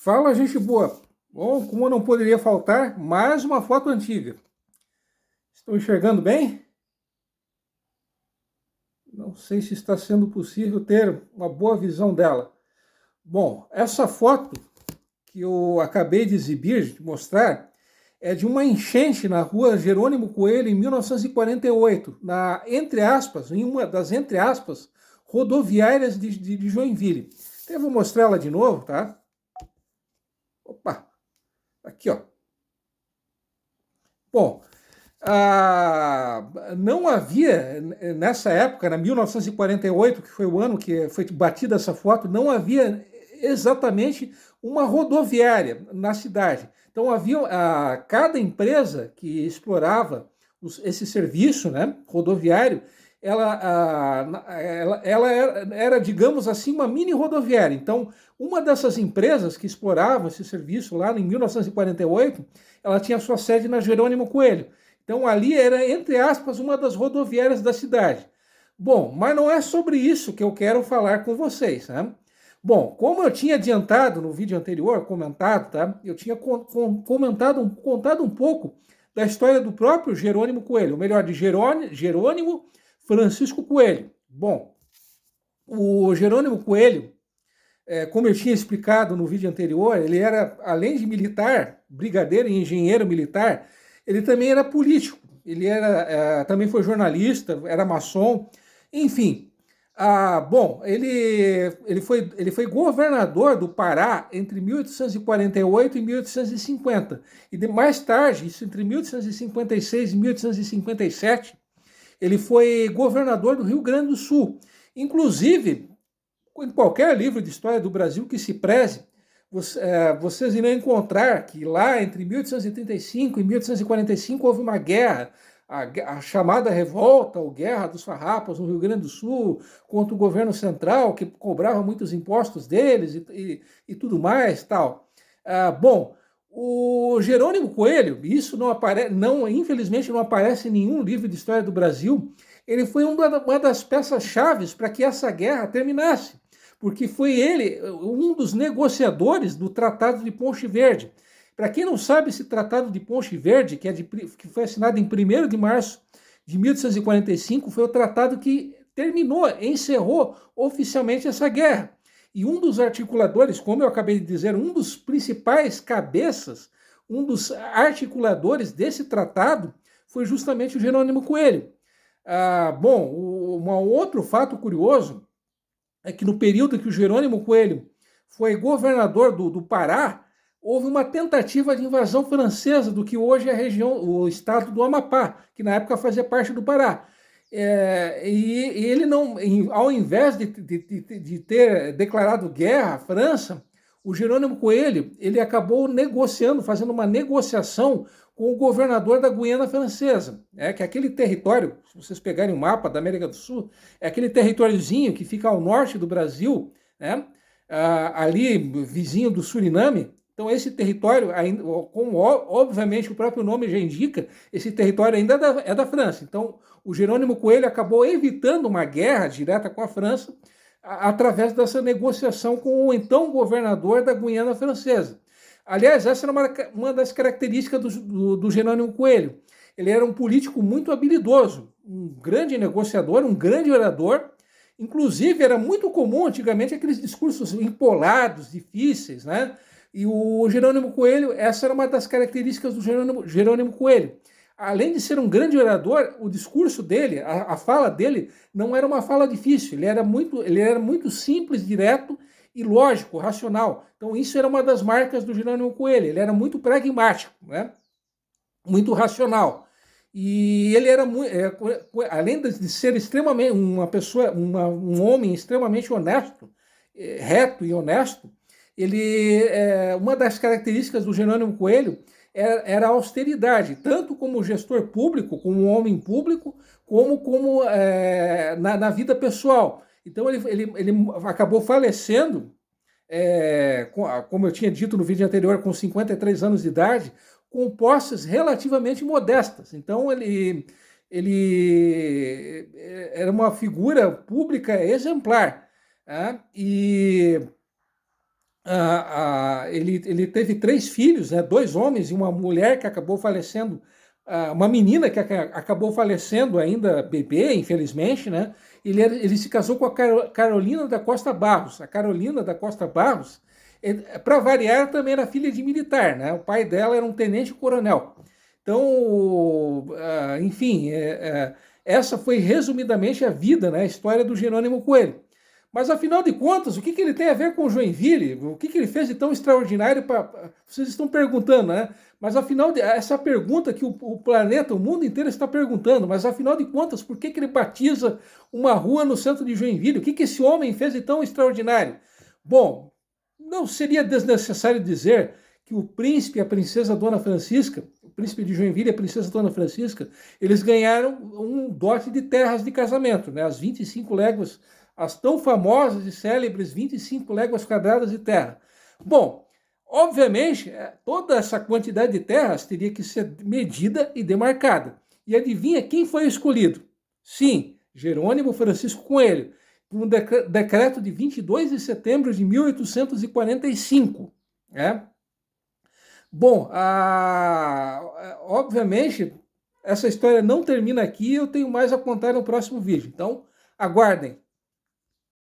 Fala, gente boa. Bom, como não poderia faltar, mais uma foto antiga. Estou enxergando bem? Não sei se está sendo possível ter uma boa visão dela. Bom, essa foto que eu acabei de exibir, de mostrar, é de uma enchente na rua Jerônimo Coelho em 1948, entre aspas, em uma das, entre aspas, rodoviárias de Joinville. Então eu vou mostrar ela de novo, tá? Opa, aqui ó. Bom, não havia, nessa época, na 1948, que foi o ano que foi batida essa foto, não havia exatamente uma rodoviária na cidade. Então havia cada empresa que explorava esse serviço, né, rodoviário, ela era, digamos assim, uma mini rodoviária. Então, uma dessas empresas que explorava esse serviço lá em 1948, ela tinha sua sede na Jerônimo Coelho. Então ali era, entre aspas, uma das rodoviárias da cidade. Bom, mas não é sobre isso que eu quero falar com vocês, né? Bom, como eu tinha adiantado no vídeo anterior, comentado, tá? Eu tinha contado um pouco da história do próprio Jerônimo Coelho, ou melhor, de Jerônimo Francisco Coelho. Bom, o Jerônimo Coelho, como eu tinha explicado no vídeo anterior, ele era, além de militar, brigadeiro e engenheiro militar, ele também era político. Ele também foi jornalista, era maçom, enfim. Bom, ele foi governador do Pará entre 1848 e 1850. E mais tarde, isso entre 1856 e 1857, ele foi governador do Rio Grande do Sul. Inclusive, em qualquer livro de história do Brasil que se preze, vocês irão encontrar que lá entre 1835 e 1845 houve uma guerra, a chamada revolta ou guerra dos farrapos no Rio Grande do Sul contra o governo central, que cobrava muitos impostos deles e tudo mais, tal. Bom, o Jerônimo Coelho, isso não aparece, infelizmente não aparece em nenhum livro de história do Brasil. Ele foi uma das peças-chave para que essa guerra terminasse, porque foi ele um dos negociadores do Tratado de Ponche Verde. Para quem não sabe, esse Tratado de Ponche Verde, que foi assinado em 1º de março de 1845, foi o tratado que encerrou oficialmente essa guerra. E um dos articuladores, como eu acabei de dizer, um dos principais cabeças, um dos articuladores desse tratado foi justamente o Jerônimo Coelho. Bom, um outro fato curioso é que no período que o Jerônimo Coelho foi governador do Pará, houve uma tentativa de invasão francesa do que hoje é a região, o estado do Amapá, que na época fazia parte do Pará. E ele não, ao invés de ter declarado guerra à França, o Jerônimo Coelho ele acabou negociando, fazendo uma negociação com o governador da Guiana Francesa, que é aquele território, se vocês pegarem o mapa da América do Sul, é aquele territóriozinho que fica ao norte do Brasil, né? Ali vizinho do Suriname. Então esse território, como obviamente o próprio nome já indica, esse território ainda é da França. Então o Jerônimo Coelho acabou evitando uma guerra direta com a França através dessa negociação com o então governador da Guiana Francesa. Aliás, essa era uma das características do Jerônimo Coelho. Ele era um político muito habilidoso, um grande negociador, um grande orador. Inclusive, era muito comum antigamente aqueles discursos empolados, difíceis, né? E o Jerônimo Coelho, essa era uma das características do Jerônimo Coelho. Além de ser um grande orador, o discurso dele, a fala dele, não era uma fala difícil, ele era muito simples, direto e lógico, racional. Então isso era uma das marcas do Jerônimo Coelho, ele era muito pragmático, né? Muito racional. E ele era além de ser extremamente uma pessoa, um homem extremamente honesto, reto e honesto, uma das características do Jerônimo Coelho era a austeridade, tanto como gestor público, como homem público, como na vida pessoal. Então ele acabou falecendo, como eu tinha dito no vídeo anterior, com 53 anos de idade, com posses relativamente modestas. Então ele era uma figura pública exemplar. E ele teve 3 filhos, né, 2 homens e uma mulher que acabou falecendo, uma menina que acabou falecendo ainda bebê, infelizmente, né? Ele se casou com a Carolina da Costa Barros. A Carolina da Costa Barros, para variar, também era filha de militar, né? O pai dela era um tenente-coronel. Então, enfim, essa foi resumidamente a vida, né, a história do Jerônimo Coelho. Mas, afinal de contas, o que ele tem a ver com Joinville? O que ele fez de tão extraordinário? Vocês estão perguntando, né? Mas, afinal, essa pergunta que o planeta, o mundo inteiro está perguntando, mas, afinal de contas, por que ele batiza uma rua no centro de Joinville? O que esse homem fez de tão extraordinário? Bom, não seria desnecessário dizer que o príncipe e a princesa Dona Francisca, o príncipe de Joinville e a princesa Dona Francisca, eles ganharam um dote de terras de casamento, né? As 25 léguas, as tão famosas e célebres 25 léguas quadradas de terra. Bom, obviamente, toda essa quantidade de terras teria que ser medida e demarcada. E adivinha quem foi escolhido? Sim, Jerônimo Francisco Coelho, um decreto de 22 de setembro de 1845. Né? Bom, obviamente, essa história não termina aqui, eu tenho mais a contar no próximo vídeo. Então, aguardem.